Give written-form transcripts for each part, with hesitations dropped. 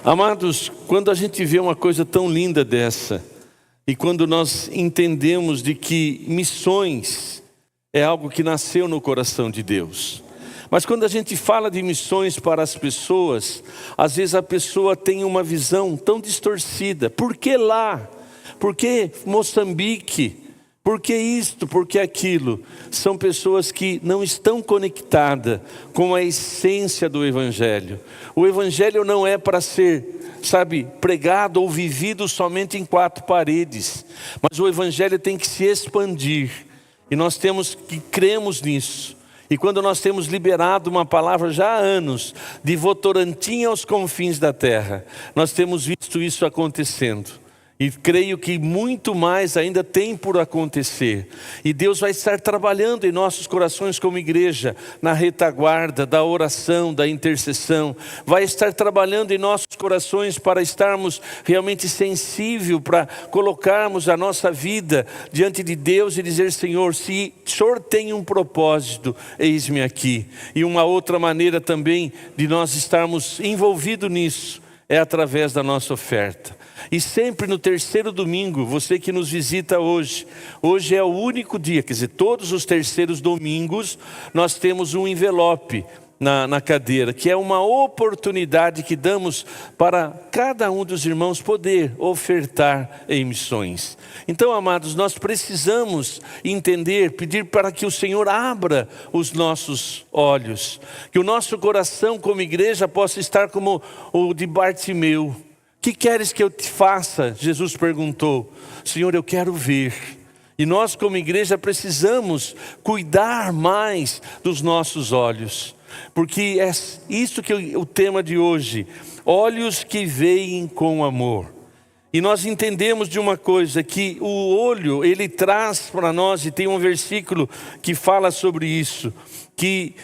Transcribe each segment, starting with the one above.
Amados, quando a gente vê uma coisa tão linda dessa, e quando nós entendemos de que missões é algo que nasceu no coração de Deus. Mas quando a gente fala de missões para as pessoas, às vezes a pessoa tem uma visão tão distorcida. Por que lá? Por que Moçambique? Por que isto? Por que aquilo? São pessoas que não estão conectadas com a essência do Evangelho. O Evangelho não é para ser, pregado ou vivido somente em 4 paredes. Mas o Evangelho tem que se expandir. E nós temos que cremos nisso. E quando nós temos liberado uma palavra já há anos, de Votorantim aos confins da terra, nós temos visto isso acontecendo. E creio que muito mais ainda tem por acontecer. E Deus vai estar trabalhando em nossos corações como igreja, na retaguarda da oração, da intercessão. Vai estar trabalhando em nossos corações para estarmos realmente sensíveis, para colocarmos a nossa vida diante de Deus e dizer: Senhor, se o Senhor tem um propósito, eis-me aqui. E uma outra maneira também de nós estarmos envolvidos nisso é através da nossa oferta. E sempre no terceiro domingo, você que nos visita hoje é o único dia, quer dizer, todos os terceiros domingos, nós temos um envelope na cadeira, que é uma oportunidade que damos para cada um dos irmãos poder ofertar em missões. Então, amados, nós precisamos entender, pedir para que o Senhor abra os nossos olhos, que o nosso coração como igreja possa estar como o de Bartimeu. Que queres que eu te faça? Jesus perguntou. Senhor, eu quero ver. E nós como igreja precisamos cuidar mais dos nossos olhos. Porque é isso que é o tema de hoje. Olhos que veem com amor. E nós entendemos de uma coisa, que o olho, ele traz para nós, e tem um versículo que fala sobre isso. Que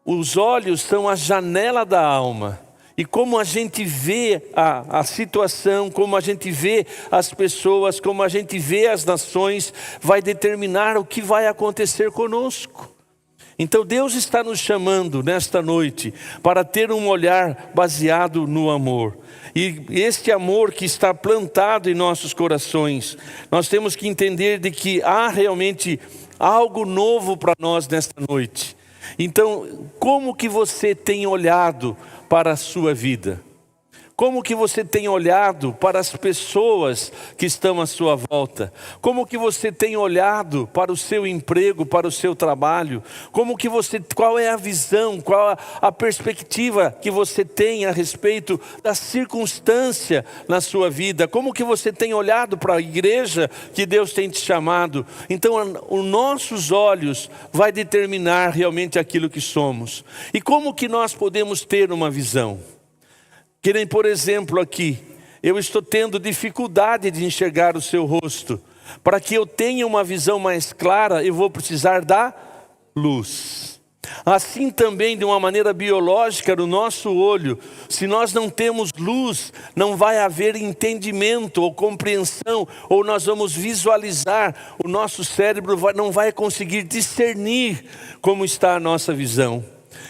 os olhos são a janela da alma. E como a gente vê a situação, como a gente vê as pessoas, como a gente vê as nações, vai determinar o que vai acontecer conosco. Então Deus está nos chamando nesta noite para ter um olhar baseado no amor. E este amor que está plantado em nossos corações, nós temos que entender de que há realmente algo novo para nós nesta noite. Então, como que você tem olhado para a sua vida? Como que você tem olhado para as pessoas que estão à sua volta? Como que você tem olhado para o seu emprego, para o seu trabalho? Qual é a visão, qual a perspectiva que você tem a respeito da circunstância na sua vida? Como que você tem olhado para a igreja que Deus tem te chamado? Então, os nossos olhos vai determinar realmente aquilo que somos. E como que nós podemos ter uma visão? Que nem, por exemplo, aqui, eu estou tendo dificuldade de enxergar o seu rosto. Para que eu tenha uma visão mais clara, eu vou precisar da luz. Assim também, de uma maneira biológica, no nosso olho, se nós não temos luz, não vai haver entendimento ou compreensão, ou nós vamos visualizar, o nosso cérebro não vai conseguir discernir como está a nossa visão.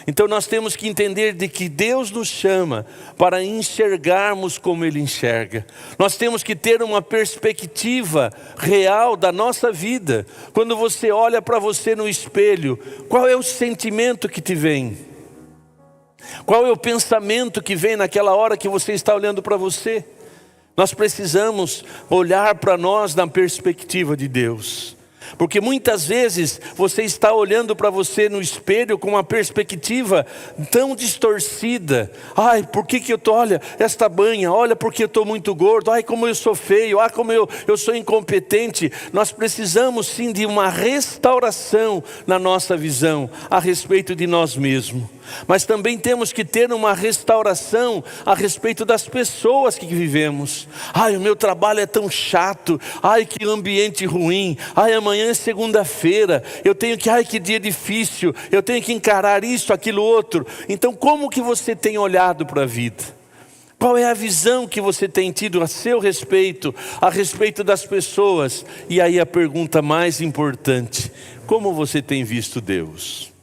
Então nós temos que entender de que Deus nos chama para enxergarmos como Ele enxerga. Nós temos que ter uma perspectiva real da nossa vida. Quando você olha para você no espelho, qual é o sentimento que te vem? Qual é o pensamento que vem naquela hora que você está olhando para você? Nós precisamos olhar para nós na perspectiva de Deus. Porque muitas vezes você está olhando para você no espelho com uma perspectiva tão distorcida. Ai, por que eu estou, olha esta banha, olha porque eu estou muito gordo, ai como eu sou feio, ai como eu sou incompetente. Nós precisamos sim de uma restauração na nossa visão a respeito de nós mesmos. Mas também temos que ter uma restauração a respeito das pessoas que vivemos. Ai, o meu trabalho é tão chato, ai que ambiente ruim, ai amanhã é segunda-feira, eu tenho que, ai que dia difícil, eu tenho que encarar isso, aquilo, outro. Então como que você tem olhado para a vida? Qual é a visão que você tem tido a seu respeito, a respeito das pessoas? E aí a pergunta mais importante, como você tem visto Deus?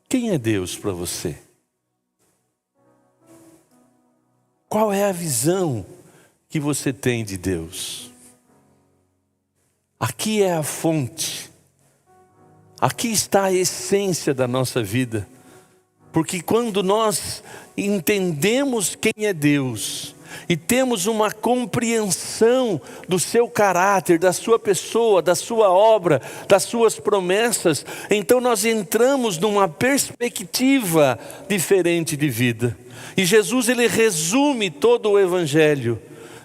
Quem é Deus para você? Qual é a visão que você tem de Deus? Aqui é a fonte. Aqui está a essência da nossa vida. Porque quando nós entendemos quem é Deus e temos uma compreensão do seu caráter, da sua pessoa, da sua obra, das suas promessas, então nós entramos numa perspectiva diferente de vida. E Jesus, ele resume todo o Evangelho,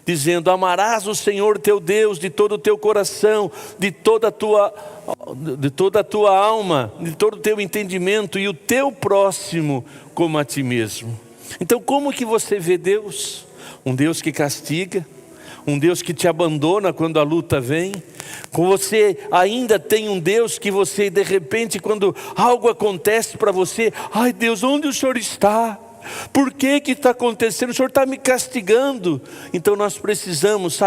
dizendo: amarás o Senhor teu Deus de todo o teu coração, de toda a tua alma, de todo o teu entendimento, e o teu próximo como a ti mesmo. Então, como que você vê Deus? Um Deus que castiga, um Deus que te abandona quando a luta vem. Você ainda tem um Deus que você, de repente, quando algo acontece para você: ai Deus, onde o Senhor está? Por que está acontecendo? O Senhor está me castigando. Então nós precisamos,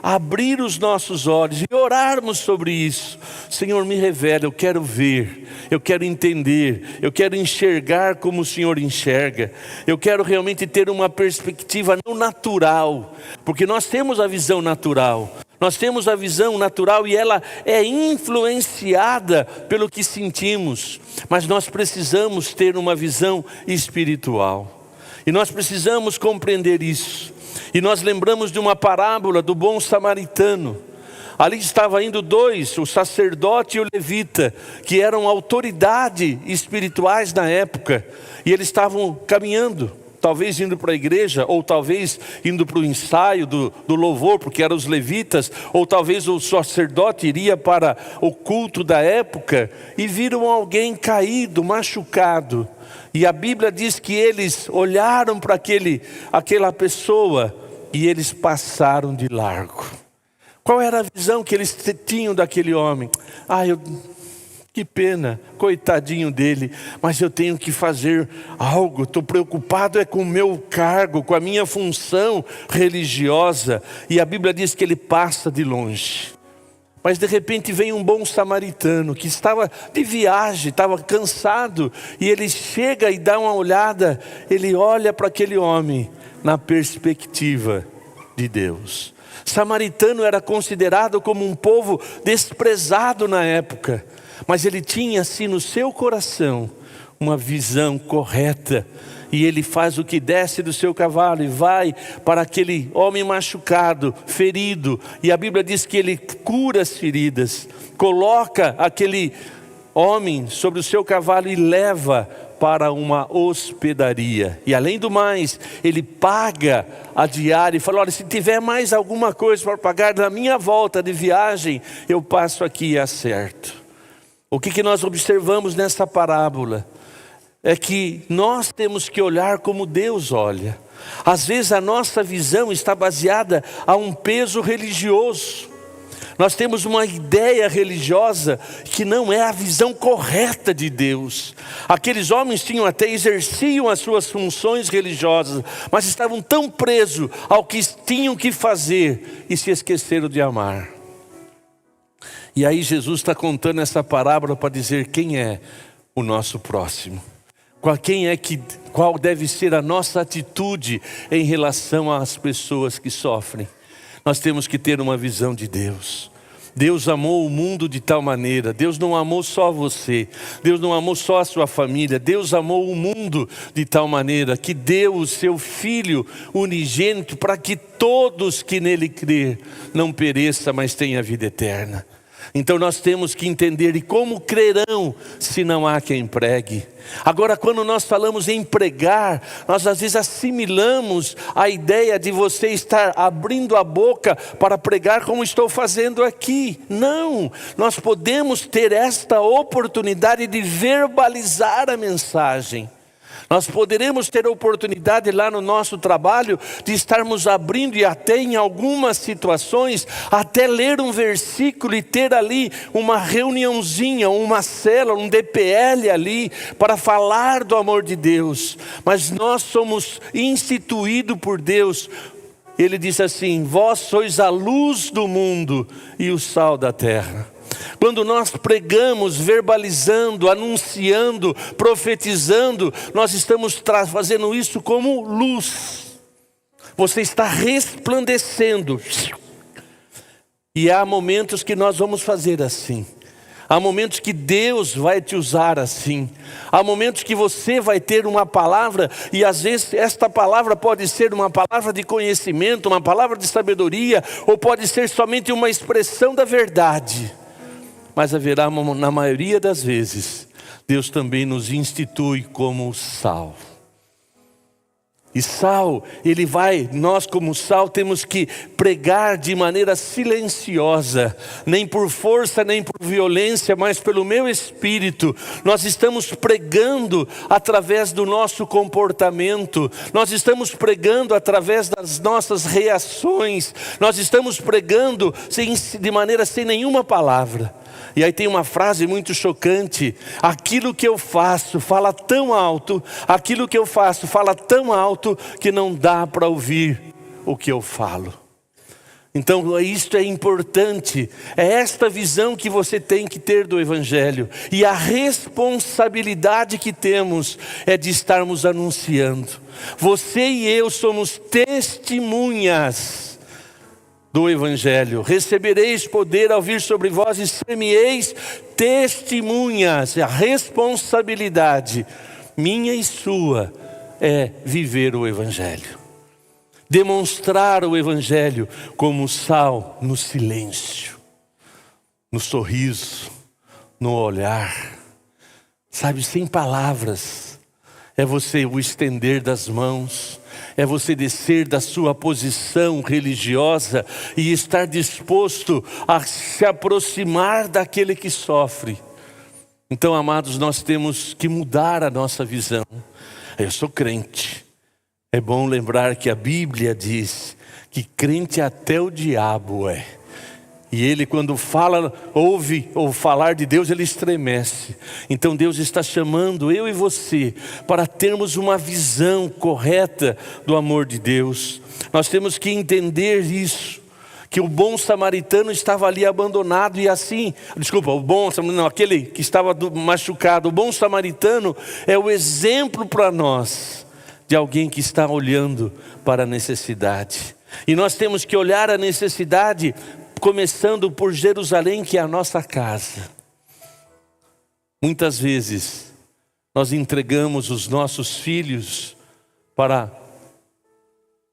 abrir os nossos olhos e orarmos sobre isso. Senhor, me revela, eu quero ver, eu quero entender, eu quero enxergar como o Senhor enxerga. Eu quero realmente ter uma perspectiva não natural, porque nós temos a visão natural. Nós temos a visão natural e ela é influenciada pelo que sentimos. Mas nós precisamos ter uma visão espiritual. E nós precisamos compreender isso. E nós lembramos de uma parábola do bom samaritano. Ali estavam indo dois, o sacerdote e o levita, que eram autoridades espirituais na época. E eles estavam caminhando. Talvez indo para a igreja, ou talvez indo para o ensaio do louvor, porque eram os levitas, ou talvez o sacerdote iria para o culto da época, e viram alguém caído, machucado. E a Bíblia diz que eles olharam para aquela pessoa, e eles passaram de largo. Qual era a visão que eles tinham daquele homem? Que pena, coitadinho dele, mas eu tenho que fazer algo, estou preocupado com o meu cargo, com a minha função religiosa. E a Bíblia diz que ele passa de longe. Mas de repente vem um bom samaritano que estava de viagem, estava cansado, e ele chega e dá uma olhada, ele olha para aquele homem na perspectiva de Deus. Samaritano era considerado como um povo desprezado na época. Mas ele tinha assim no seu coração uma visão correta. E ele faz o que desce do seu cavalo e vai para aquele homem machucado, ferido. E a Bíblia diz que ele cura as feridas. Coloca aquele homem sobre o seu cavalo e leva para uma hospedaria. E além do mais, ele paga a diária e fala: olha, se tiver mais alguma coisa para pagar na minha volta de viagem, eu passo aqui e acerto. O que nós observamos nessa parábola é que nós temos que olhar como Deus olha. Às vezes a nossa visão está baseada a um peso religioso. Nós temos uma ideia religiosa que não é a visão correta de Deus. Aqueles homens exerciam as suas funções religiosas, mas estavam tão presos ao que tinham que fazer e se esqueceram de amar. E aí Jesus está contando essa parábola para dizer quem é o nosso próximo. Qual deve ser a nossa atitude em relação às pessoas que sofrem. Nós temos que ter uma visão de Deus. Deus amou o mundo de tal maneira. Deus não amou só você. Deus não amou só a sua família. Deus amou o mundo de tal maneira que deu o seu Filho unigênito para que todos que nele crêem não pereçam, mas tenham a vida eterna. Então nós temos que entender, e como crerão se não há quem pregue? Agora, quando nós falamos em pregar, nós às vezes assimilamos a ideia de você estar abrindo a boca para pregar como estou fazendo aqui. Não, nós podemos ter esta oportunidade de verbalizar a mensagem. Nós poderemos ter a oportunidade lá no nosso trabalho de estarmos abrindo, e até em algumas situações, até ler um versículo e ter ali uma reuniãozinha, uma célula, um DPL ali, para falar do amor de Deus. Mas nós somos instituídos por Deus. Ele diz assim: vós sois a luz do mundo e o sal da terra. Quando nós pregamos, verbalizando, anunciando, profetizando, nós estamos fazendo isso como luz. você está resplandecendo. E há momentos que nós vamos fazer assim. Há momentos que Deus vai te usar assim. Há momentos que você vai ter uma palavra, e às vezes esta palavra pode ser uma palavra de conhecimento, uma palavra de sabedoria, ou pode ser somente uma expressão da verdade. Mas haverá, na maioria das vezes, Deus também nos institui como sal. E sal, nós como sal temos que pregar de maneira silenciosa, nem por força, nem por violência, mas pelo meu espírito. Nós estamos pregando através do nosso comportamento, nós estamos pregando através das nossas reações, nós estamos pregando de maneira sem nenhuma palavra. E aí tem uma frase muito chocante: aquilo que eu faço fala tão alto, aquilo que eu faço fala tão alto que não dá para ouvir o que eu falo. Então isto é importante, é esta visão que você tem que ter do Evangelho. E a responsabilidade que temos é de estarmos anunciando. Você e eu somos testemunhas do Evangelho. Recebereis poder ao vir sobre vós e ser-me-eis testemunhas. A responsabilidade minha e sua é viver o Evangelho. Demonstrar o Evangelho como sal no silêncio, no sorriso, no olhar. Sabe, sem palavras. É você o estender das mãos. É você descer da sua posição religiosa e estar disposto a se aproximar daquele que sofre. Então, amados, nós temos que mudar a nossa visão. Eu sou crente. É bom lembrar que a Bíblia diz que crente até o diabo é. E ele, quando ouve ou falar de Deus, ele estremece. Então Deus está chamando eu e você para termos uma visão correta do amor de Deus. Nós temos que entender isso, que o bom samaritano estava ali abandonado e assim, aquele que estava machucado. O bom samaritano é o exemplo para nós de alguém que está olhando para a necessidade. E nós temos que olhar a necessidade começando por Jerusalém, que é a nossa casa. Muitas vezes nós entregamos os nossos filhos para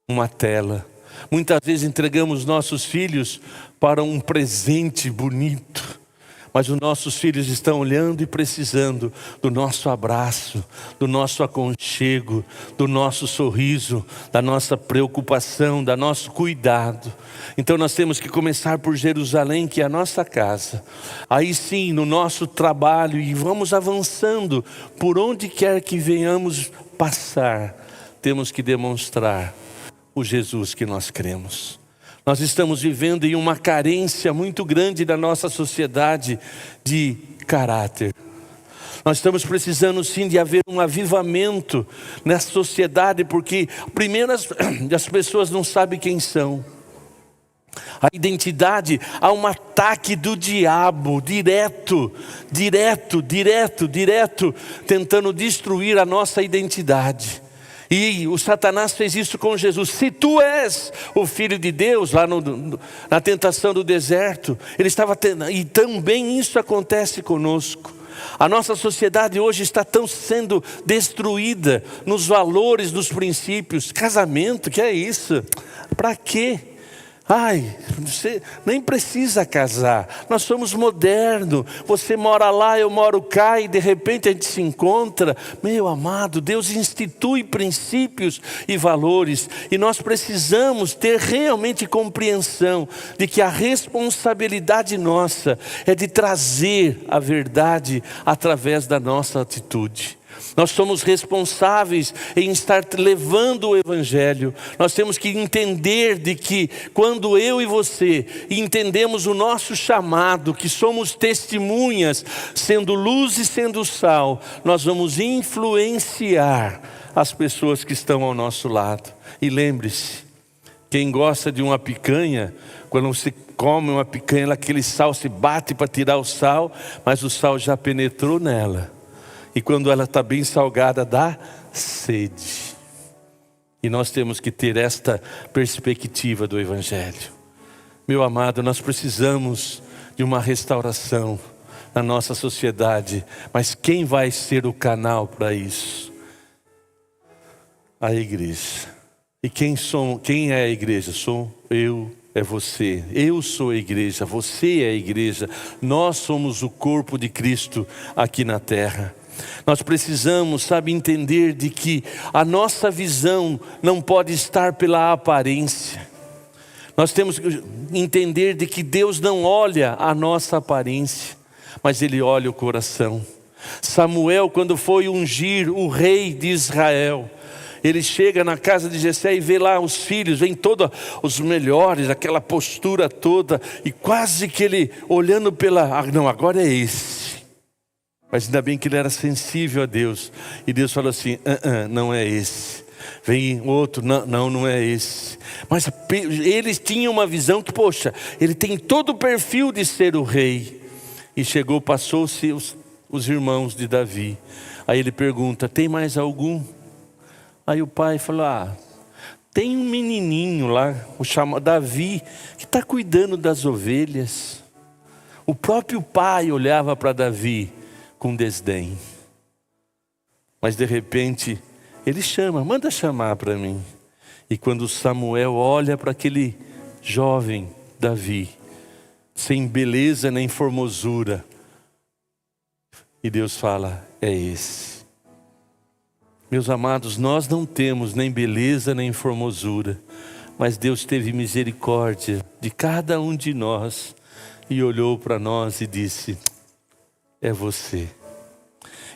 uma tela. Muitas vezes entregamos nossos filhos para um presente bonito. Mas os nossos filhos estão olhando e precisando do nosso abraço, do nosso aconchego, do nosso sorriso, da nossa preocupação, do nosso cuidado. Então nós temos que começar por Jerusalém, que é a nossa casa. Aí sim, no nosso trabalho, e vamos avançando, por onde quer que venhamos passar, temos que demonstrar o Jesus que nós cremos. Nós estamos vivendo em uma carência muito grande da nossa sociedade de caráter. Nós estamos precisando sim de haver um avivamento nessa sociedade, porque primeiro as pessoas não sabem quem são. A identidade, há um ataque do diabo direto, tentando destruir a nossa identidade. E o Satanás fez isso com Jesus. Se tu és o Filho de Deus, lá na tentação do deserto, ele estava e também isso acontece conosco. A nossa sociedade hoje está tão sendo destruída nos valores, nos princípios. Casamento, que é isso? Para quê? Você nem precisa casar. Nós somos modernos. Você mora lá, eu moro cá, e de repente a gente se encontra. Meu amado, Deus institui princípios e valores, e nós precisamos ter realmente compreensão de que a responsabilidade nossa é de trazer a verdade através da nossa atitude. Nós somos responsáveis em estar levando o Evangelho. Nós temos que entender de que quando eu e você entendemos o nosso chamado, que somos testemunhas, sendo luz e sendo sal, nós vamos influenciar as pessoas que estão ao nosso lado. E lembre-se, quem gosta de uma picanha, quando você come uma picanha, aquele sal se bate para tirar o sal, mas o sal já penetrou nela. E quando ela está bem salgada, dá sede. E nós temos que ter esta perspectiva do Evangelho. Meu amado, nós precisamos de uma restauração na nossa sociedade. Mas quem vai ser o canal para isso? A igreja. E quem é a igreja? Sou eu, é você. Eu sou a igreja, você é a igreja. Nós somos o corpo de Cristo aqui na terra. Nós precisamos, entender de que a nossa visão não pode estar pela aparência. Nós temos que entender de que Deus não olha a nossa aparência, mas Ele olha o coração. Samuel, quando foi ungir o rei de Israel, ele chega na casa de Jessé e vê lá os filhos, vem todos os melhores, aquela postura toda, e quase que ele olhando não, agora é esse. Mas ainda bem que ele era sensível a Deus, e Deus falou assim, não é esse. Vem outro, não é esse. Mas eles tinham uma visão que, ele tem todo o perfil de ser o rei. E passou-se os irmãos de Davi. Aí ele pergunta, tem mais algum? Aí o pai falou, tem um menininho lá, o chamado Davi, que está cuidando das ovelhas. O próprio pai olhava para Davi com desdém. Mas de repente, ele manda chamar para mim. E quando Samuel olha para aquele jovem Davi, sem beleza nem formosura, e Deus fala, é esse. Meus amados, nós não temos nem beleza nem formosura, mas Deus teve misericórdia de cada um de nós e olhou para nós e disse, é você.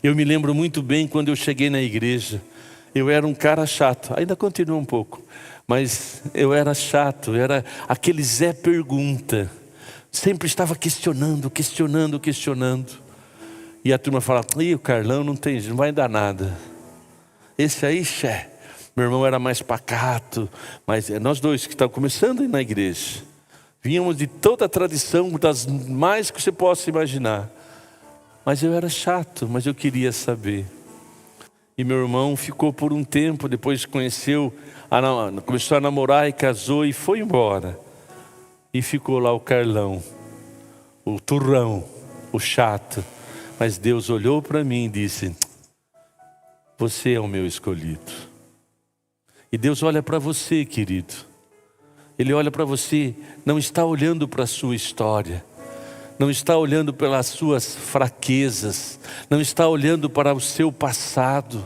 Eu me lembro muito bem quando eu cheguei na igreja, eu era um cara chato, ainda continua um pouco, mas eu era chato, era aquele Zé Pergunta, sempre estava questionando. E a turma falava, o Carlão não vai dar nada. Esse aí, meu irmão era mais pacato, mas nós dois que estávamos começando a ir na igreja, vínhamos de toda a tradição, das mais que você possa imaginar. Mas eu era chato, mas eu queria saber. E meu irmão ficou por um tempo, depois começou a namorar e casou e foi embora. E ficou lá o Carlão, o turrão, o chato. Mas Deus olhou para mim e disse, você é o meu escolhido. E Deus olha para você, querido. Ele olha para você, não está olhando para a sua história, não está olhando pelas suas fraquezas, não está olhando para o seu passado,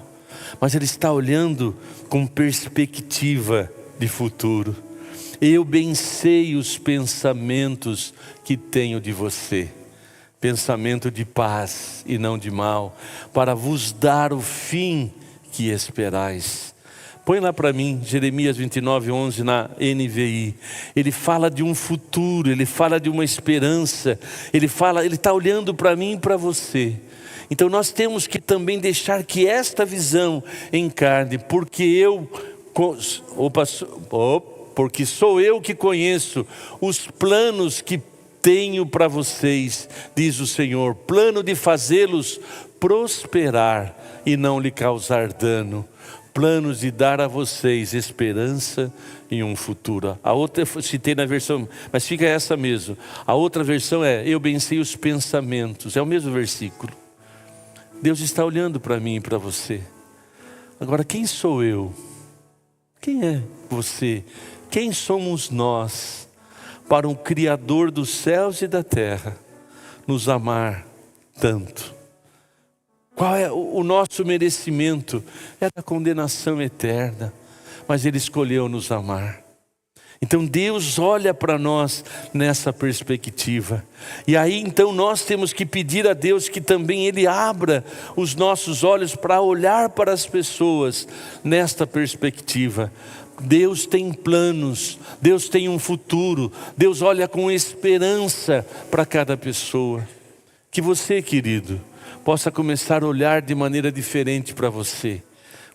mas Ele está olhando com perspectiva de futuro. Eu bem sei os pensamentos que tenho de você, pensamento de paz e não de mal, para vos dar o fim que esperais. Põe lá para mim, Jeremias 29:11 na NVI. Ele fala de um futuro, ele fala de uma esperança, ele está olhando para mim e para você. Então nós temos que também deixar que esta visão encarne, porque porque sou eu que conheço os planos que tenho para vocês, diz o Senhor, plano de fazê-los prosperar e não lhe causar dano, planos de dar a vocês esperança em um futuro. A outra eu citei na versão, mas fica essa mesmo. A outra versão eu bem sei os pensamentos, é o mesmo versículo. Deus está olhando para mim e para você. Agora, quem sou eu? Quem é você? Quem somos nós para um Criador dos céus e da terra nos amar tanto? Qual é o nosso merecimento? É a condenação eterna, mas Ele escolheu nos amar. Então Deus olha para nós nessa perspectiva. E aí então nós temos que pedir a Deus que também Ele abra os nossos olhos para olhar para as pessoas nesta perspectiva. Deus tem planos, Deus tem um futuro, Deus olha com esperança para cada pessoa. Que você, querido, possa começar a olhar de maneira diferente para você.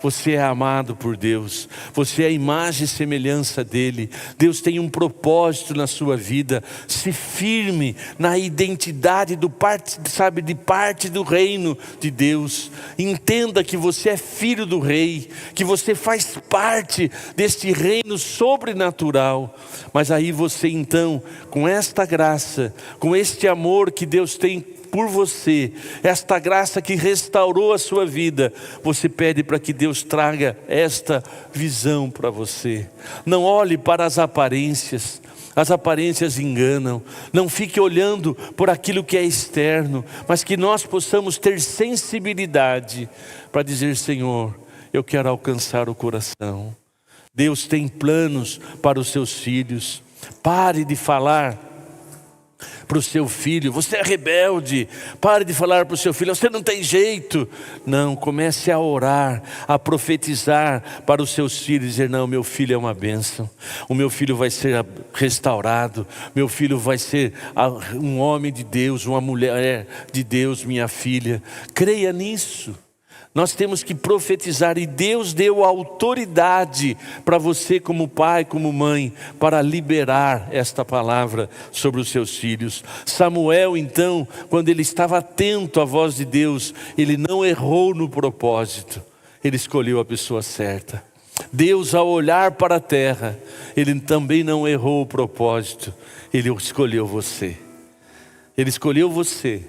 Você é amado por Deus, você é a imagem e semelhança dEle. Deus tem um propósito na sua vida. Se firme na identidade de parte do reino de Deus. Entenda que você é filho do rei, que você faz parte deste reino sobrenatural. Mas aí você então, com esta graça, com este amor que Deus tem por você, esta graça que restaurou a sua vida, você pede para que Deus traga esta visão para você. Não olhe para as aparências enganam. Não fique olhando por aquilo que é externo, mas que nós possamos ter sensibilidade para dizer: Senhor, eu quero alcançar o coração. Deus tem planos para os seus filhos. Pare de falar para o seu filho: você é rebelde. Pare de falar para o seu filho: você não tem jeito. Não, comece a orar, a profetizar para os seus filhos, dizer: não, meu filho é uma bênção, o meu filho vai ser restaurado, meu filho vai ser um homem de Deus, uma mulher de Deus, minha filha. Creia nisso. Nós temos que profetizar, e Deus deu autoridade para você como pai, como mãe, para liberar esta palavra sobre os seus filhos. Samuel então, quando ele estava atento à voz de Deus, ele não errou no propósito, ele escolheu a pessoa certa. Deus, ao olhar para a terra, ele também não errou o propósito, ele escolheu você. Ele escolheu você.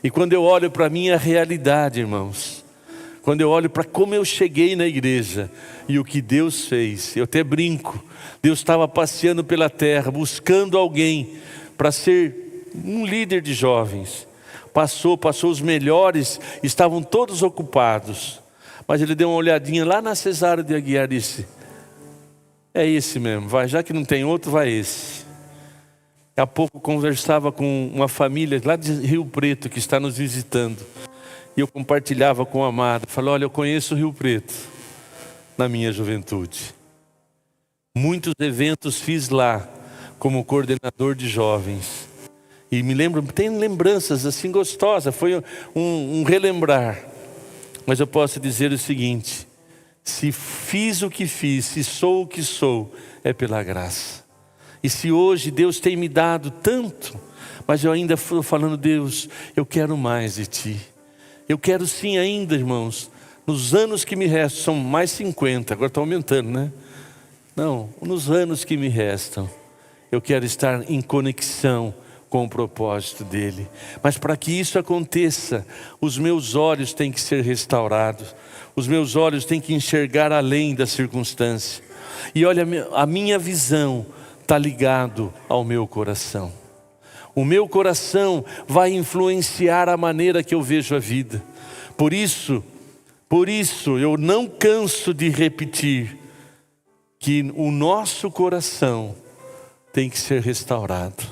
E quando eu olho para a minha realidade, irmãos, quando eu olho para como eu cheguei na igreja e o que Deus fez, eu até brinco. Deus estava passeando pela terra, buscando alguém para ser um líder de jovens. Passou os melhores, estavam todos ocupados. Mas ele deu uma olhadinha lá na Cesário de Aguiar e disse: é esse mesmo, vai, já que não tem outro, vai esse. Daqui a pouco conversava com uma família lá de Rio Preto que está nos visitando. E eu compartilhava com o amado, falei: olha, eu conheço o Rio Preto na minha juventude. Muitos eventos fiz lá como coordenador de jovens. E me lembro, tem lembranças assim gostosas, foi um relembrar. Mas eu posso dizer o seguinte: se fiz o que fiz, se sou o que sou, é pela graça. E se hoje Deus tem me dado tanto, mas eu ainda estou falando: Deus, eu quero mais de Ti. Eu quero sim ainda, irmãos, nos anos que me restam, são mais 50, agora está aumentando, né? Não, nos anos que me restam, eu quero estar em conexão com o propósito dEle. Mas para que isso aconteça, os meus olhos têm que ser restaurados. Os meus olhos têm que enxergar além da circunstância. E olha, a minha visão está ligado ao meu coração. O meu coração vai influenciar a maneira que eu vejo a vida. Por isso eu não canso de repetir que o nosso coração tem que ser restaurado.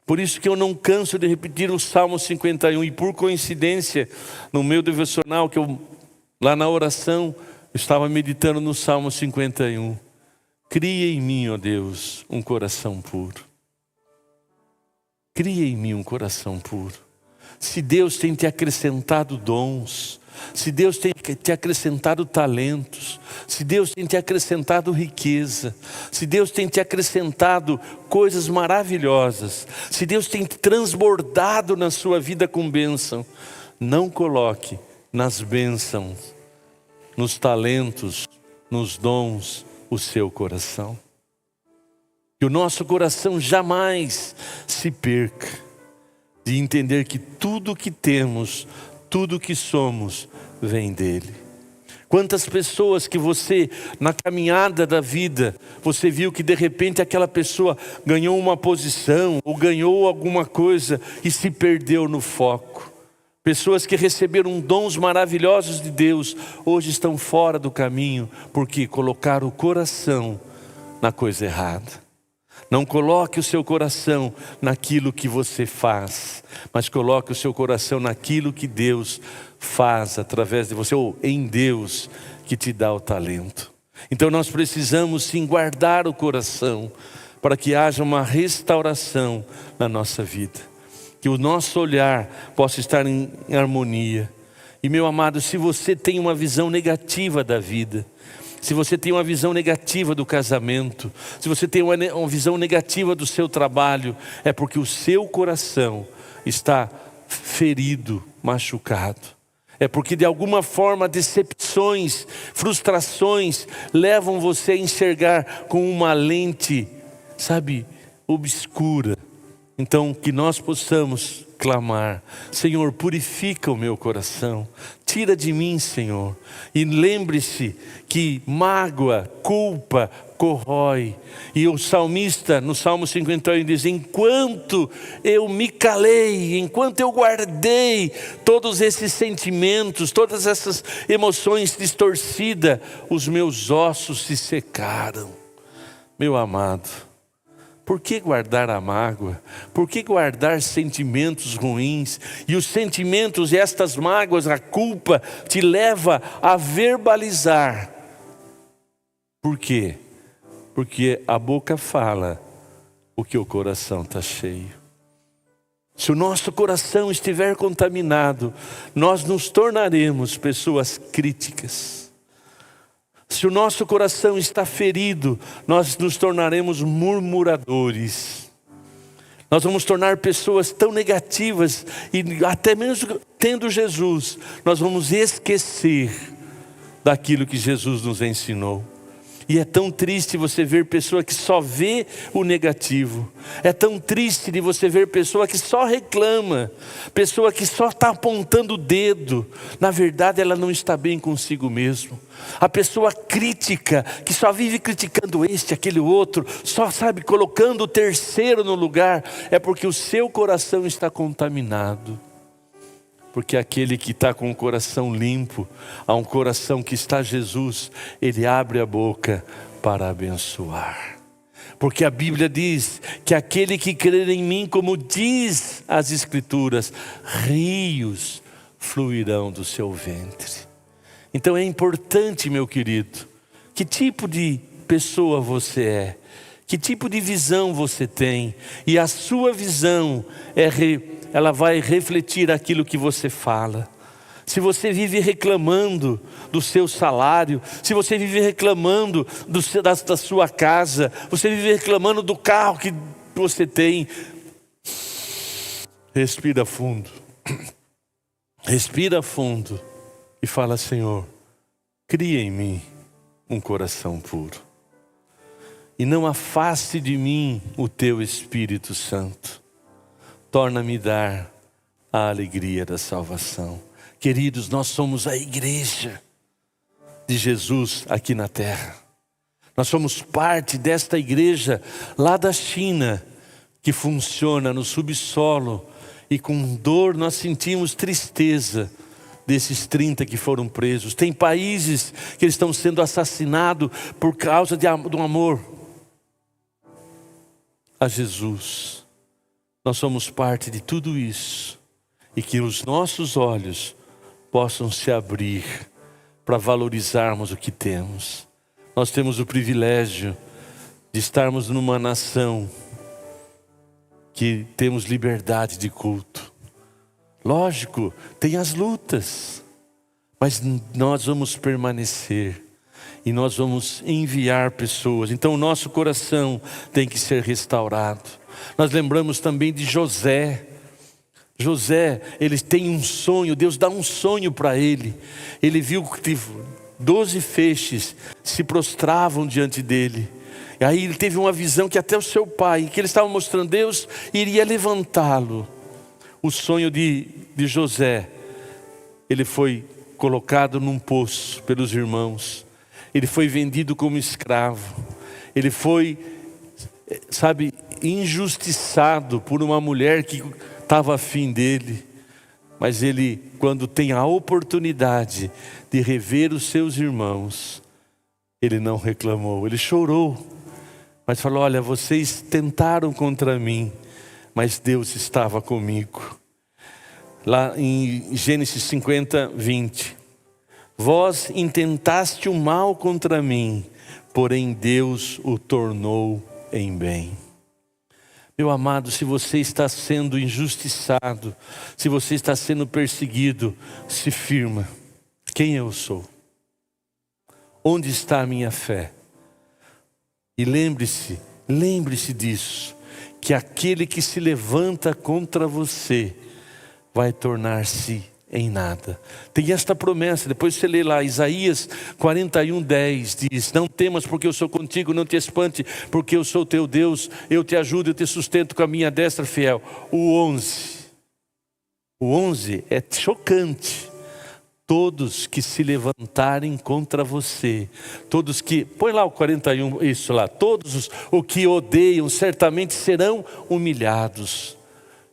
Por isso que eu não canso de repetir o Salmo 51. E por coincidência, no meu devocional, lá na oração, eu estava meditando no Salmo 51. Cria em mim, ó Deus, um coração puro. Cria em mim um coração puro. Se Deus tem te acrescentado dons, se Deus tem te acrescentado talentos, se Deus tem te acrescentado riqueza, se Deus tem te acrescentado coisas maravilhosas, se Deus tem transbordado na sua vida com bênção, não coloque nas bênçãos, nos talentos, nos dons, o seu coração. Que o nosso coração jamais se perca de entender que tudo que temos, tudo que somos, vem dEle. Quantas pessoas que você, na caminhada da vida, você viu que de repente aquela pessoa ganhou uma posição ou ganhou alguma coisa e se perdeu no foco. Pessoas que receberam dons maravilhosos de Deus, hoje estão fora do caminho, porque colocaram o coração na coisa errada. Não coloque o seu coração naquilo que você faz, mas coloque o seu coração naquilo que Deus faz através de você, ou em Deus que te dá o talento. Então nós precisamos sim guardar o coração, para que haja uma restauração na nossa vida. Que o nosso olhar possa estar em harmonia. E meu amado, se você tem uma visão negativa da vida, se você tem uma visão negativa do casamento, se você tem uma visão negativa do seu trabalho, é porque o seu coração está ferido, machucado. É porque de alguma forma decepções, frustrações levam você a enxergar com uma lente, sabe, obscura. Então que nós possamos clamar: Senhor, purifica o meu coração, tira de mim, Senhor. E lembre-se que mágoa, culpa, corrói. E o salmista no Salmo 51 diz: enquanto eu me calei, enquanto eu guardei todos esses sentimentos, todas essas emoções distorcidas, os meus ossos se secaram. Meu amado, por que guardar a mágoa? Por que guardar sentimentos ruins? E os sentimentos e estas mágoas, a culpa, te leva a verbalizar. Por quê? Porque a boca fala o que o coração está cheio. Se o nosso coração estiver contaminado, nós nos tornaremos pessoas críticas. Se o nosso coração está ferido, nós nos tornaremos murmuradores. Nós vamos tornar pessoas tão negativas, e até mesmo tendo Jesus, nós vamos esquecer daquilo que Jesus nos ensinou. E é tão triste você ver pessoa que só vê o negativo. É tão triste de você ver pessoa que só reclama, pessoa que só está apontando o dedo. Na verdade ela não está bem consigo mesmo. A pessoa crítica, que só vive criticando este, aquele outro, só sabe colocando o terceiro no lugar, é porque o seu coração está contaminado. Porque aquele que está com o coração limpo, há um coração que está Jesus, ele abre a boca para abençoar. Porque a Bíblia diz que aquele que crer em mim, como diz as Escrituras, rios fluirão do seu ventre. Então é importante, meu querido, que tipo de pessoa você é, que tipo de visão você tem, e a sua visão ela vai refletir aquilo que você fala. Se você vive reclamando do seu salário, se você vive reclamando da sua casa, você vive reclamando do carro que você tem, respira fundo. Respira fundo e fala: Senhor, cria em mim um coração puro. E não afaste de mim o teu Espírito Santo. Torna-me dar a alegria da salvação. Queridos, nós somos a igreja de Jesus aqui na terra. Nós somos parte desta igreja lá da China, que funciona no subsolo. E com dor nós sentimos tristeza desses 30 que foram presos. Tem países que estão sendo assassinados por causa do amor a Jesus. Nós somos parte de tudo isso, e que os nossos olhos possam se abrir para valorizarmos o que temos. Nós temos o privilégio de estarmos numa nação que temos liberdade de culto. Lógico, tem as lutas, mas nós vamos permanecer e nós vamos enviar pessoas. Então o nosso coração tem que ser restaurado. Nós lembramos também de José. José, ele tem um sonho, Deus dá um sonho para ele. Ele viu que 12 feixes se prostravam diante dele. E aí ele teve uma visão que até o seu pai, que ele estava mostrando, Deus iria levantá-lo. O sonho de José, ele foi colocado num poço pelos irmãos. Ele foi vendido como escravo. Ele foi, injustiçado por uma mulher que estava afim dele. Mas ele, quando tem a oportunidade de rever os seus irmãos, ele não reclamou, ele chorou, mas falou: olha, vocês tentaram contra mim, mas Deus estava comigo. Lá em Gênesis 50, 20. Vós intentaste o mal contra mim, porém Deus o tornou em bem. Meu amado, se você está sendo injustiçado, se você está sendo perseguido, se firma. Quem eu sou? Onde está a minha fé? E lembre-se disso, que aquele que se levanta contra você vai tornar-se em nada. Tem esta promessa, depois você lê lá, Isaías 41:10, diz: não temas porque eu sou contigo, não te espante porque eu sou teu Deus, eu te ajudo, eu te sustento com a minha destra fiel. O 11 é chocante. Todos que se levantarem contra você, todos que, põe lá o 41, isso lá, todos os que odeiam certamente serão humilhados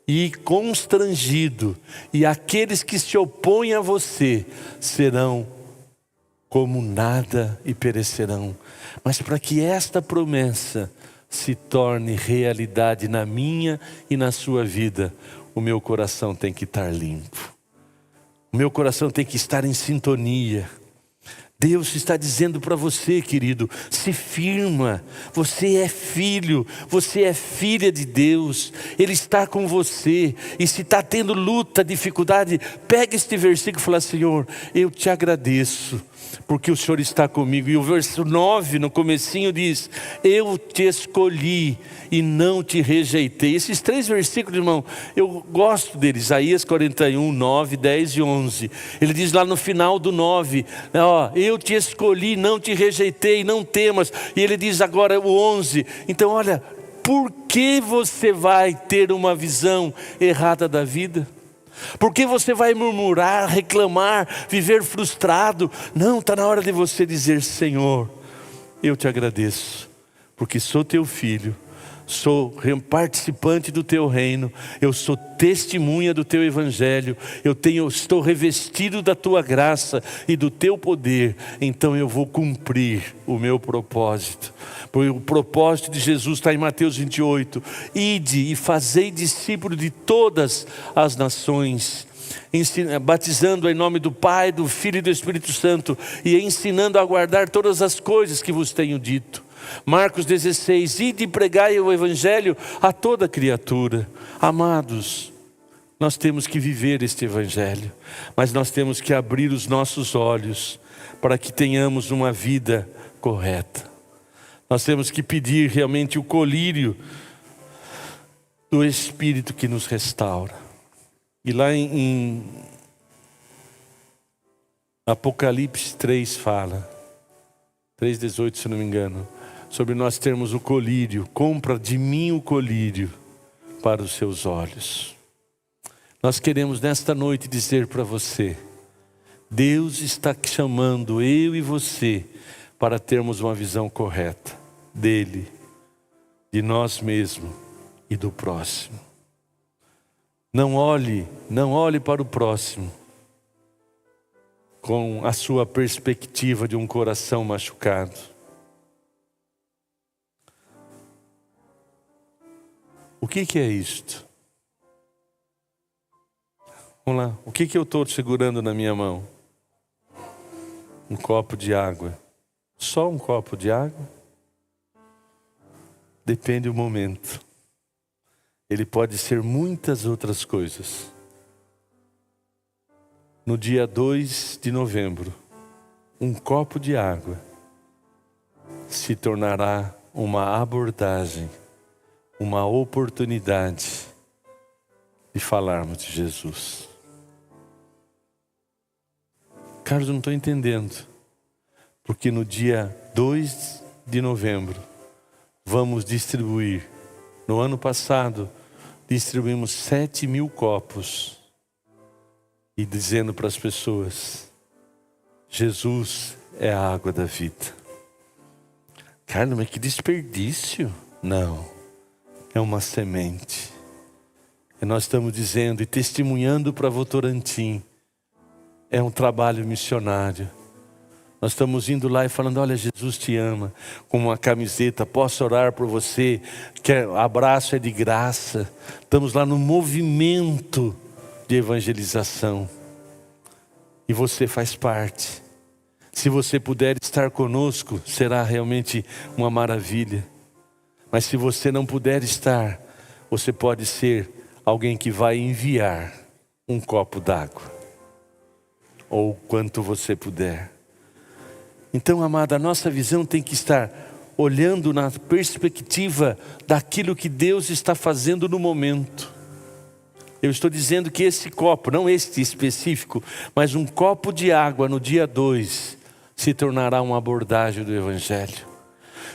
e constrangidos, e aqueles que se opõem a você serão como nada e perecerão. Mas para que esta promessa se torne realidade na minha e na sua vida, o meu coração tem que estar limpo. O meu coração tem que estar em sintonia. Deus está dizendo para você, querido, se firma. Você é filho, você é filha de Deus. Ele está com você. E se está tendo luta, dificuldade, pega este versículo e fala: Senhor, eu te agradeço, porque o Senhor está comigo. E o verso 9, no comecinho diz: eu te escolhi e não te rejeitei. Esses 3 versículos, irmão, eu gosto deles. Isaías 41, 9, 10 e 11. Ele diz lá no final do 9, eu te escolhi, não te rejeitei, não temas. E ele diz agora o 11. Então olha, por que você vai ter uma visão errada da vida? Por que você vai murmurar, reclamar, viver frustrado? Não, está na hora de você dizer: Senhor, eu te agradeço, porque sou teu filho, sou participante do teu reino, eu sou testemunha do teu evangelho, estou revestido da tua graça e do teu poder, então eu vou cumprir o meu propósito. O propósito de Jesus está em Mateus 28, ide e fazei discípulos de todas as nações, batizando em nome do Pai, do Filho e do Espírito Santo, e ensinando a guardar todas as coisas que vos tenho dito. Marcos 16, ide e pregai o evangelho a toda criatura. Amados, nós temos que viver este evangelho, mas nós temos que abrir os nossos olhos para que tenhamos uma vida correta. Nós temos que pedir realmente o colírio do Espírito que nos restaura. E lá em Apocalipse 3 fala, 3:18 se não me engano, sobre nós termos o colírio. Compra de mim o colírio para os seus olhos. Nós queremos nesta noite dizer para você: Deus está chamando eu e você para termos uma visão correta dele, de nós mesmos e do próximo. Não olhe para o próximo com a sua perspectiva de um coração machucado. O que é isto? Vamos lá, o que eu estou segurando na minha mão? Um copo de água. Só um copo de água? Depende do momento. Ele pode ser muitas outras coisas. No dia 2 de novembro, um copo de água se tornará uma abordagem, uma oportunidade de falarmos de Jesus. Carlos, eu não estou entendendo. Porque no dia 2 de novembro, vamos distribuir. No ano passado, distribuímos 7.000 copos. E dizendo para as pessoas: Jesus é a água da vida. Carlos, mas que desperdício. Não, é uma semente. E nós estamos dizendo e testemunhando para Votorantim. É um trabalho missionário. Nós estamos indo lá e falando: olha, Jesus te ama. Com uma camiseta, posso orar por você, abraço é de graça. Estamos lá no movimento de evangelização. E você faz parte. Se você puder estar conosco, será realmente uma maravilha. Mas se você não puder estar, você pode ser alguém que vai enviar um copo d'água, ou quanto você puder. Então, amada, a nossa visão tem que estar olhando na perspectiva daquilo que Deus está fazendo no momento. Eu estou dizendo que esse copo, não este específico, mas um copo de água no dia 2, se tornará uma abordagem do Evangelho.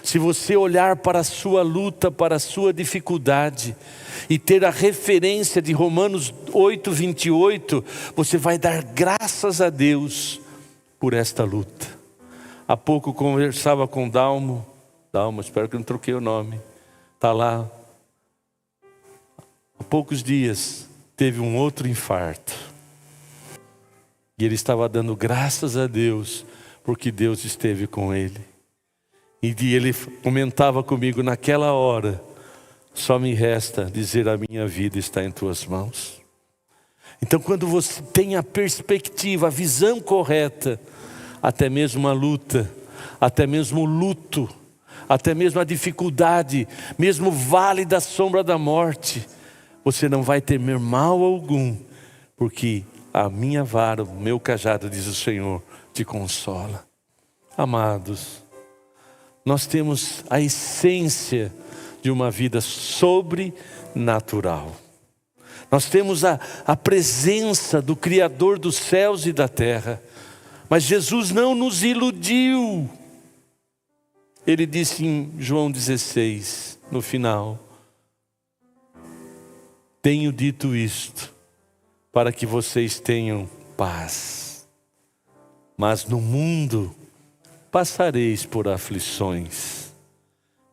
Se você olhar para a sua luta, para a sua dificuldade, e ter a referência de Romanos 8:28, você vai dar graças a Deus por esta luta. Há pouco conversava com Dalmo, espero que eu não troquei o nome, está lá. Há poucos dias teve um outro infarto. E ele estava dando graças a Deus, porque Deus esteve com ele. E ele comentava comigo, naquela hora, só me resta dizer: a minha vida está em tuas mãos. Então, quando você tem a perspectiva, a visão correta, até mesmo a luta, até mesmo o luto, até mesmo a dificuldade, mesmo o vale da sombra da morte, você não vai temer mal algum, porque a minha vara, o meu cajado, diz o Senhor, te consola. Amados, nós temos a essência de uma vida sobrenatural. Nós temos a presença do Criador dos céus e da terra. Mas Jesus não nos iludiu. Ele disse em João 16, no final: tenho dito isto, para que vocês tenham paz. Mas no mundo passareis por aflições.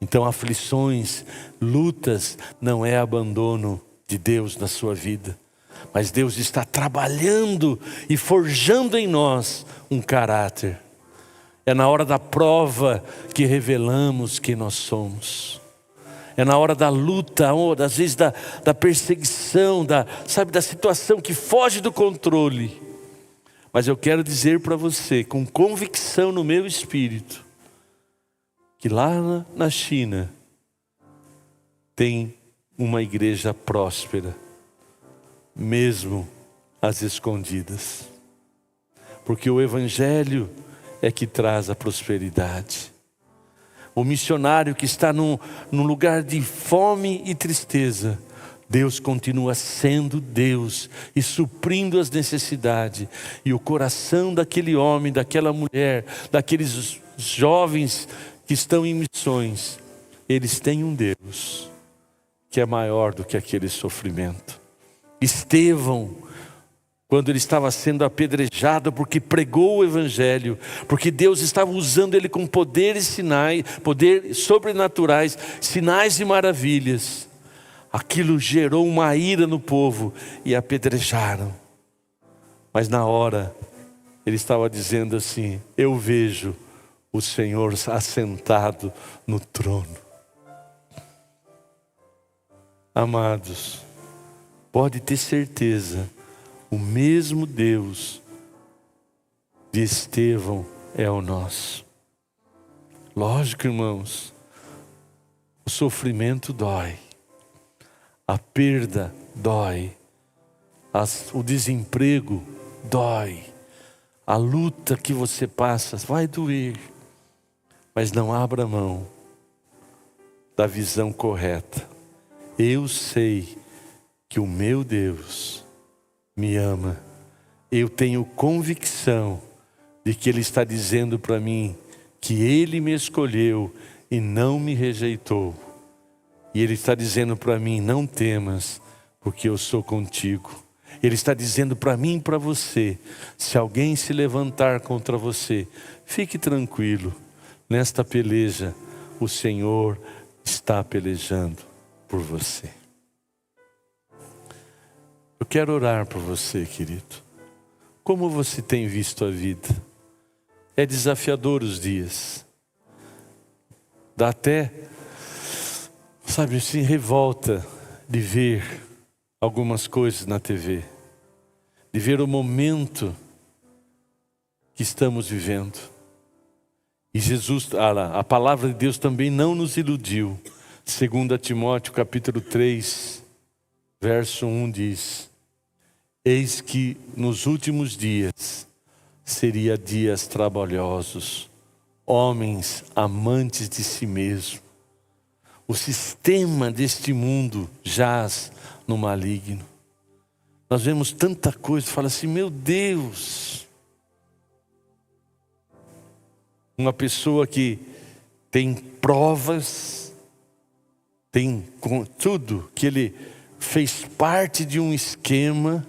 Então, aflições, lutas, não é abandono de Deus na sua vida. Mas Deus está trabalhando e forjando em nós um caráter. É na hora da prova que revelamos quem nós somos. É na hora da luta, às vezes da perseguição, da situação que foge do controle. Mas eu quero dizer para você, com convicção no meu espírito, que lá na China tem uma igreja próspera, mesmo às escondidas. Porque o Evangelho é que traz a prosperidade. O missionário que está num lugar de fome e tristeza, Deus continua sendo Deus e suprindo as necessidades. E o coração daquele homem, daquela mulher, daqueles jovens que estão em missões, eles têm um Deus que é maior do que aquele sofrimento. Estevão, quando ele estava sendo apedrejado porque pregou o Evangelho, porque Deus estava usando ele com poderes sobrenaturais, sinais e maravilhas, aquilo gerou uma ira no povo e apedrejaram. Mas na hora, ele estava dizendo assim: eu vejo o Senhor assentado no trono. Amados, pode ter certeza, o mesmo Deus de Estevão é o nosso. Lógico, irmãos, o sofrimento dói, a perda dói, o desemprego dói, a luta que você passa vai doer, mas não abra mão da visão correta. Eu sei que o meu Deus me ama. Eu tenho convicção de que Ele está dizendo para mim que Ele me escolheu e não me rejeitou. E Ele está dizendo para mim: não temas, porque eu sou contigo. Ele está dizendo para mim e para você: se alguém se levantar contra você, fique tranquilo. Nesta peleja, o Senhor está pelejando por você. Eu quero orar por você, querido. Como você tem visto a vida? É desafiador os dias. Dá até, assim, revolta de ver algumas coisas na TV. De ver o momento que estamos vivendo. E Jesus, a palavra de Deus também não nos iludiu. 2 Timóteo capítulo 3, verso 1 diz: eis que nos últimos dias seria dias trabalhosos, homens amantes de si mesmo. O sistema deste mundo jaz no maligno. Nós vemos tanta coisa, fala assim, meu Deus. Uma pessoa que tem provas, tem tudo, que ele fez parte de um esquema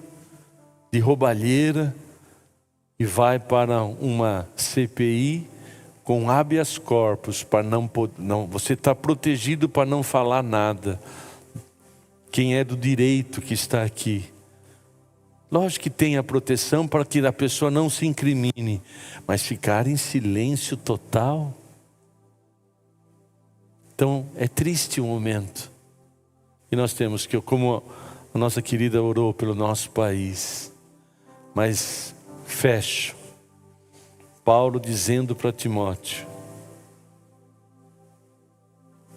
de roubalheira e vai para uma CPI com habeas corpus para não, você está protegido para não falar nada. Quem é do direito que está aqui? Lógico que tem a proteção para que a pessoa não se incrimine, mas ficar em silêncio total. Então é triste o momento. E nós temos que, como a nossa querida orou pelo nosso país, mas fecho. Paulo dizendo para Timóteo: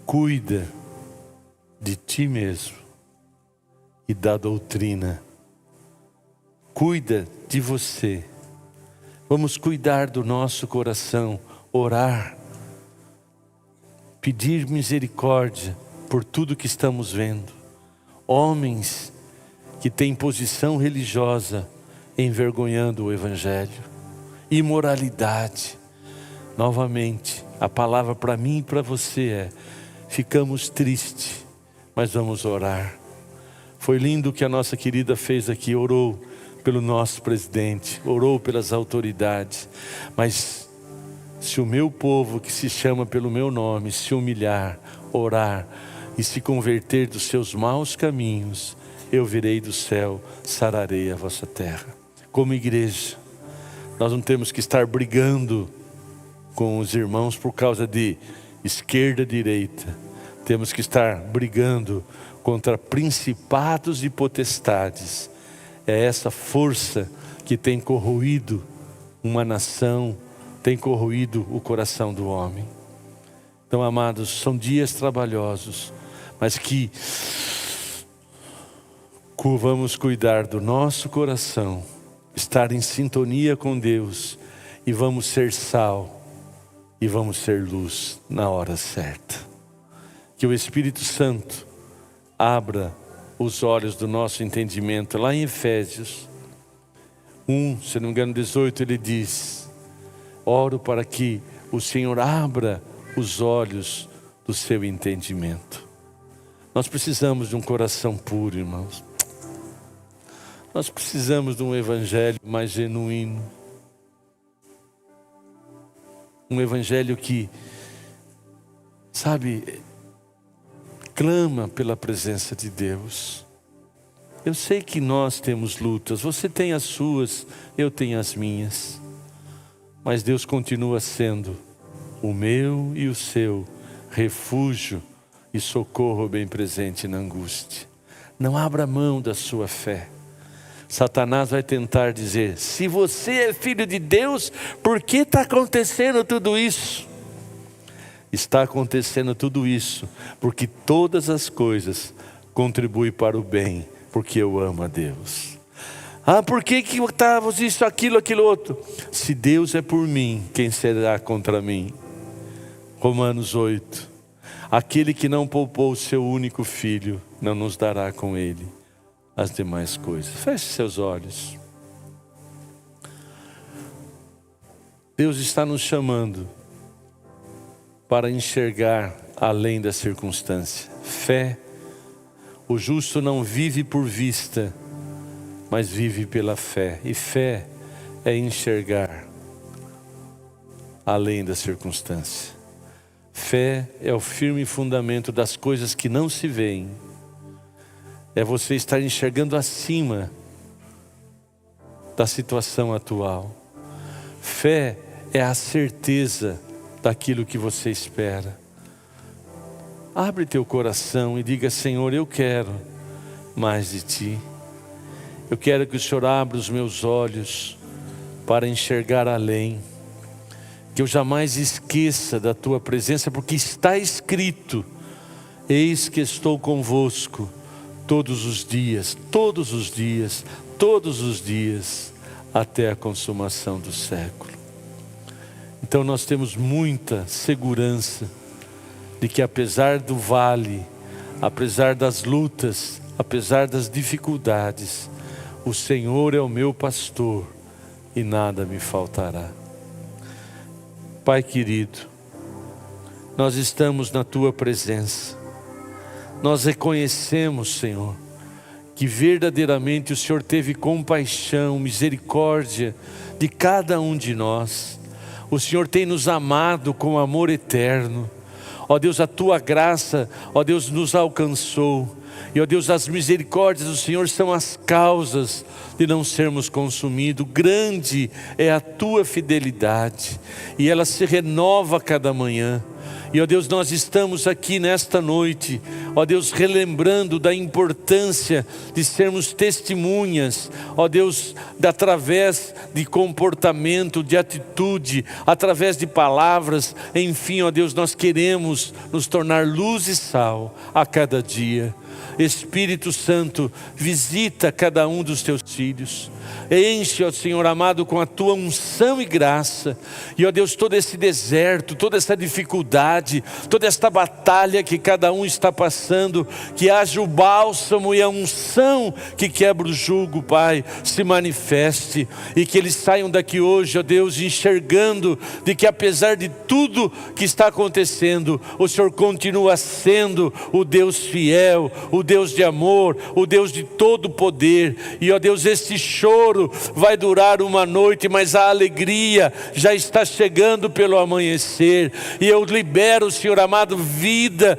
cuida de ti mesmo e da doutrina. Cuida de você. Vamos cuidar do nosso coração, orar, pedir misericórdia por tudo que estamos vendo. Homens que têm posição religiosa envergonhando o Evangelho. Imoralidade. Novamente, a palavra para mim e para você é: ficamos tristes, mas vamos orar. Foi lindo o que a nossa querida fez aqui, orou pelo nosso presidente, orou pelas autoridades. Mas se o meu povo, que se chama pelo meu nome, se humilhar, orar e se converter dos seus maus caminhos, eu virei do céu, sararei a vossa terra. Como igreja, nós não temos que estar brigando com os irmãos por causa de esquerda, direita. Temos que estar brigando contra principados e potestades. É essa força que tem corroído uma nação, tem corroído o coração do homem. Então, amados, são dias trabalhosos, mas que vamos cuidar do nosso coração, estar em sintonia com Deus, e vamos ser sal e vamos ser luz na hora certa. Que o Espírito Santo abra os olhos do nosso entendimento. Lá em Efésios 1, se não me engano 18, ele diz: oro para que o Senhor abra os olhos do seu entendimento. Nós precisamos de um coração puro, irmãos. Nós precisamos de um evangelho mais genuíno. Um evangelho que, sabe, clama pela presença de Deus. Eu sei que nós temos lutas, você tem as suas, eu tenho as minhas. Mas Deus continua sendo o meu e o seu refúgio e socorro bem presente na angústia. Não abra mão da sua fé. Satanás vai tentar dizer: se você é filho de Deus, por que está acontecendo tudo isso? Está acontecendo tudo isso porque todas as coisas contribuem para o bem, porque eu amo a Deus. Ah, por que está isso, aquilo, aquilo outro? Se Deus é por mim, quem será contra mim? Romanos 8. Aquele que não poupou o seu único filho, não nos dará com ele as demais coisas. Feche seus olhos. Deus está nos chamando para enxergar além da circunstância. Fé. O justo não vive por vista, mas vive pela fé. E fé é enxergar além da circunstância. Fé é o firme fundamento das coisas que não se veem. É você estar enxergando acima da situação atual. Fé é a certeza daquilo que você espera. Abre teu coração e diga: Senhor, eu quero mais de Ti. Eu quero que o Senhor abra os meus olhos para enxergar além. Que eu jamais esqueça da Tua presença, porque está escrito: Eis que estou convosco todos os dias, todos os dias, todos os dias, até a consumação do século. Então nós temos muita segurança de que apesar do vale, apesar das lutas, apesar das dificuldades, o Senhor é o meu pastor e nada me faltará. Pai querido, nós estamos na Tua presença. Nós reconhecemos, Senhor, que verdadeiramente o Senhor teve compaixão, misericórdia de cada um de nós. O Senhor tem nos amado com amor eterno. Ó Deus, a Tua graça, ó Deus, nos alcançou. E ó Deus, as misericórdias do Senhor são as causas de não sermos consumidos. Grande é a Tua fidelidade e ela se renova a cada manhã. E ó Deus, nós estamos aqui nesta noite, ó Deus, relembrando da importância de sermos testemunhas, ó Deus, através de comportamento, de atitude, através de palavras, enfim, ó Deus, nós queremos nos tornar luz e sal a cada dia. Espírito Santo, visita cada um dos Teus filhos. Enche, ó Senhor amado, com a Tua unção e graça. E ó Deus, todo esse deserto, toda essa dificuldade, toda esta batalha que cada um está passando, que haja o bálsamo e a unção que quebra o jugo, Pai, se manifeste. E que eles saiam daqui hoje, ó Deus, enxergando de que apesar de tudo que está acontecendo, o Senhor continua sendo o Deus fiel, o Deus de amor, o Deus de todo poder. E ó Deus, este choro vai durar uma noite, mas a alegria já está chegando pelo amanhecer. E eu libero, Senhor amado, vida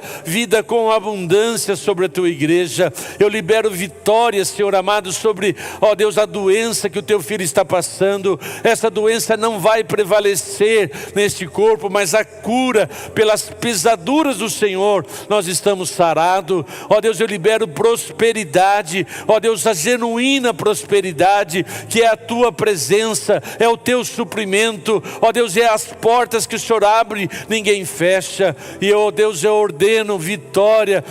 com abundância sobre a Tua igreja. Eu libero vitória, Senhor amado, sobre, ó Deus, a doença que o Teu filho está passando. Essa doença não vai prevalecer neste corpo, mas a cura pelas pisaduras do Senhor, nós estamos sarados. Ó Deus, eu libero prosperidade, ó Deus, a genuína prosperidade, que é a Tua presença, é o Teu suprimento, ó Deus, é as portas que o Senhor abre, ninguém fecha. E ó Deus, eu ordeno vitória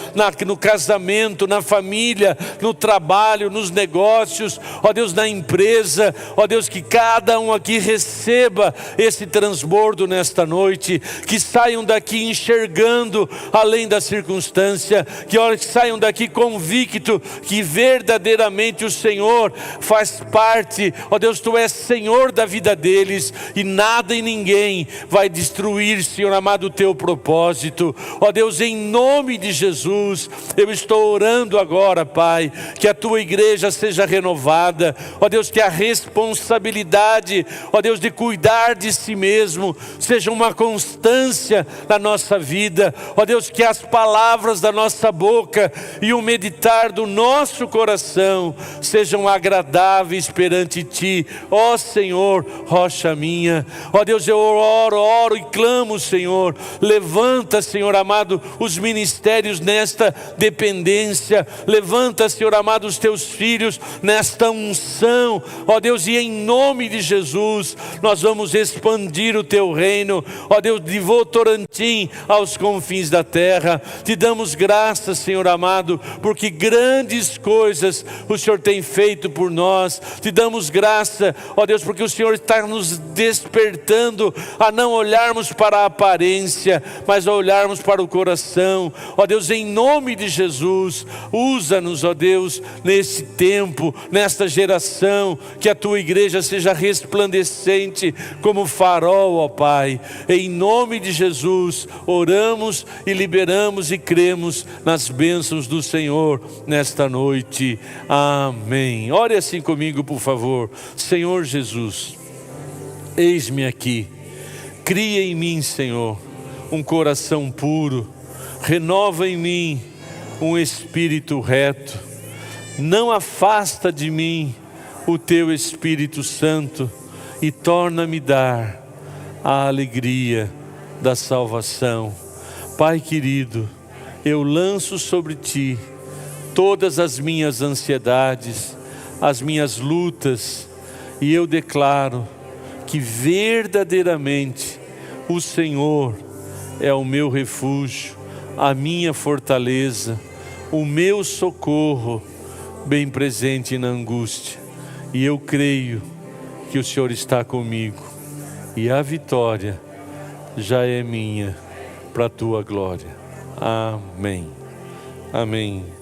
no casamento, na família, no trabalho, nos negócios, ó Deus, na empresa, ó Deus, que cada um aqui receba esse transbordo nesta noite, que saiam daqui enxergando além da circunstância, que saiam daqui convicto que verdadeiramente o Senhor faz parte, ó Deus, Tu és Senhor da vida deles, e nada e ninguém vai destruir, Senhor amado, o Teu propósito. Ó Deus, em nome de Jesus, eu estou orando agora, Pai, que a Tua igreja seja renovada, ó Deus, que a responsabilidade, ó Deus, de cuidar de si mesmo, seja uma constância na nossa vida, ó Deus, que as palavras da nossa boca e o meditar do nosso coração sejam agradáveis perante Ti, ó Senhor, rocha minha. Ó Deus, eu oro e clamo, Senhor, levanta, Senhor amado, os ministérios nesta dependência, levanta, Senhor amado, os Teus filhos nesta unção, ó Deus, e em nome de Jesus, nós vamos expandir o Teu reino, ó Deus, de Votorantim aos confins da terra. Te damos graças, Senhor amado, porque grandes coisas o Senhor tem feito por nós. Te damos graça, ó Deus, porque o Senhor está nos despertando a não olharmos para a aparência, mas a olharmos para o coração. Ó Deus, em nome de Jesus, usa-nos, ó Deus, nesse tempo, nesta geração, que a Tua igreja seja resplandecente como farol, ó Pai. Em nome de Jesus, oramos e liberamos e cremos nas bênçãos do Senhor nesta noite. Amém. Ore assim comigo, por favor. Senhor Jesus, eis-me aqui. Cria em mim, Senhor, um coração puro. Renova em mim um espírito reto. Não afasta de mim o Teu Espírito Santo e torna-me dar a alegria da salvação. Pai querido, eu lanço sobre Ti todas as minhas ansiedades, as minhas lutas, e eu declaro que verdadeiramente o Senhor é o meu refúgio, a minha fortaleza, o meu socorro, bem presente na angústia. E eu creio que o Senhor está comigo, e a vitória já é minha, para a tua glória. Amém. Amém.